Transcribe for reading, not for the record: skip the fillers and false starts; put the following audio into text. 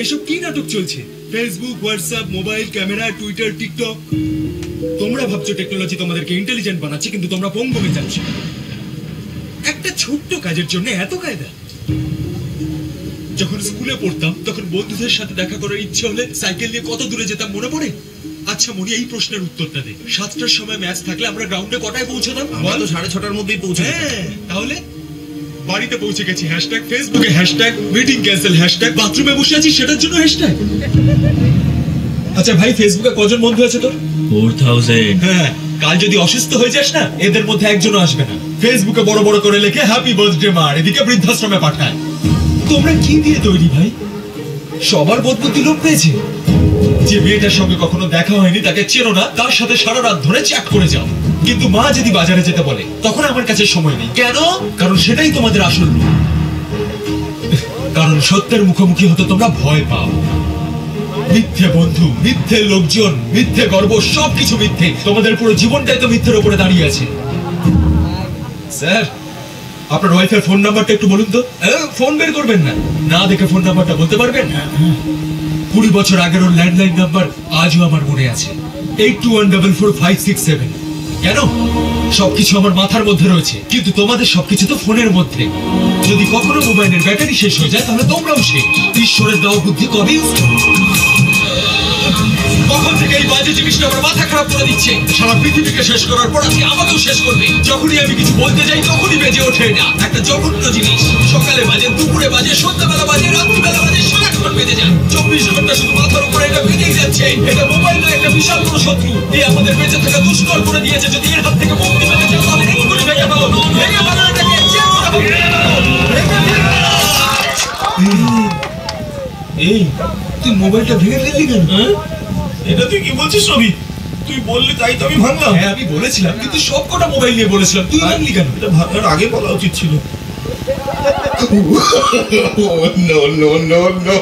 এসব কি নাটক চলছে? Facebook, WhatsApp, mobile, camera, Twitter, TikTok. তোমরা ভাবছো টেকনোলজি তোমাদেরকে ইন্টেলিজেন্ট বানাচ্ছে, কিন্তু তোমরা পঙ্গু হয়ে যাচ্ছ। একটা ছোট্ট কাজের জন্য এত কায়দা। যখন স্কুলে পড়তাম তখন বন্ধুদের সাথে দেখা করার ইচ্ছে হলে সাইকেল নিয়ে কত দূরে যেতাম মনে পড়ে? আচ্ছা মনি, এই প্রশ্নের উত্তরটা দে। 7টার সময় ম্যাচ থাকলে আমরা গ্রাউন্ডে কটায় পৌঁছাতাম? আমরা তো 6:30টার মধ্যেই পৌঁছে। হ্যাঁ, তাহলে বাড়িতে পৌঁছে গেছি হ্যাশট্যাগ, ফেসবুকে হ্যাশট্যাগ, মিটিং ক্যান্সেল হ্যাশট্যাগ, বাথরুমে বসে আছি সেটার জন্য হ্যাশট্যাগ। আচ্ছা ভাই, ফেসবুকে কজন বন্ধু আছে তোর? 4000। হ্যাঁ, কাল যদি অসুস্থ হয়ে যাস না, এদের মধ্যে একজনও আসবে না। ফেসবুকে বড় বড় করে লেখে হ্যাপি বার্থডে মা, এদিকে বৃদ্ধাশ্রমে পাঠায়। তোমরা কি দিয়ে তৈরি ভাই? সবার বোধবুদ্ধি লোপ পেয়েছে। যে মেয়েটার সঙ্গে কখনো দেখা হয়নি, তাকে চেনো না, তার সাথে সারা রাত ধরে চ্যাট করে যাও। কিন্তু মা যদি বাজারে যেতে বলে, তখন আমার কাছে সময় নেই। কেন? কারণ সেটাই তোমাদের আসল রূপ। কারণ সত্যের মুখোমুখি হতে তোমরা ভয় পাও। মিথ্যে বন্ধু, মিথ্যে লোকজন, মিথ্যে গর্ব, সবকিছু মিথ্যে। তোমাদের পুরো জীবনটাই তো মিথ্যের উপরে দাঁড়িয়ে আছে। স্যার, আপনার ওয়াইফের ফোন নাম্বারটা একটু বলুন তো। ফোন বের করবেন না, না দেখে ফোন নাম্বারটা বলতে পারবেন? 20 বছর আগের ওর ল্যান্ডলাইন নাম্বার আজও আমার মনে আছে, 82144567। কেন? সবকিছু আমার মাথার মধ্যে রয়েছে, কিন্তু তোমাদের সবকিছু তো ফোনের মধ্যে। যদি কখনো মোবাইলের ব্যাটারি শেষ হয়ে যায়, তাহলে তোমরাও শেষ। ঈশ্বরের দেওয়া বুদ্ধি কবে ইউজ করবে? কখন থেকে এই বাজে জিনিসটা আমার মাথা খারাপ করে দিচ্ছে। সারা পৃথিবীকে শেষ করার পর আজকে আমাকেও শেষ করবে। যখনই আমি কিছু বলতে যাই, তখনই বেজে ওঠে এটা। একটা জঘন্য জিনিস। সকালে বাজে, দুপুরে বাজে, সন্ধ্যাবেলা বাজে, রাত্রিবেলা বাজে, সারাক্ষণ বেজে যায়। 24 ঘন্টা শুধু মাথার উপরে এটা বেজেই যাচ্ছে। এটা মোবাইল নয়, একটা বিশাল বড় শত্রু। এই আমাদের বেঁচে থাকা দুষ্কর করে দিয়েছে। যদি এর হাত থেকে মুক্তি পেতে চাও, তাহলে এক্ষুনি ভেঙে ফেলো। ভেঙে ফেলো এটাকে। এই, তুই মোবাইলটা ভেঙে ফেললি কেন? এটা তুই কি বলছিস রবি? তুই বললি তাই তো আমি ভাঙলাম। হ্যাঁ, আমি বলেছিলাম, কিন্তু সব কটা মোবাইল নিয়ে বলেছিলাম, তুই ভাঙলি কেন? এটা ভাঙার আগে বলা উচিত ছিল। No, no, no, no.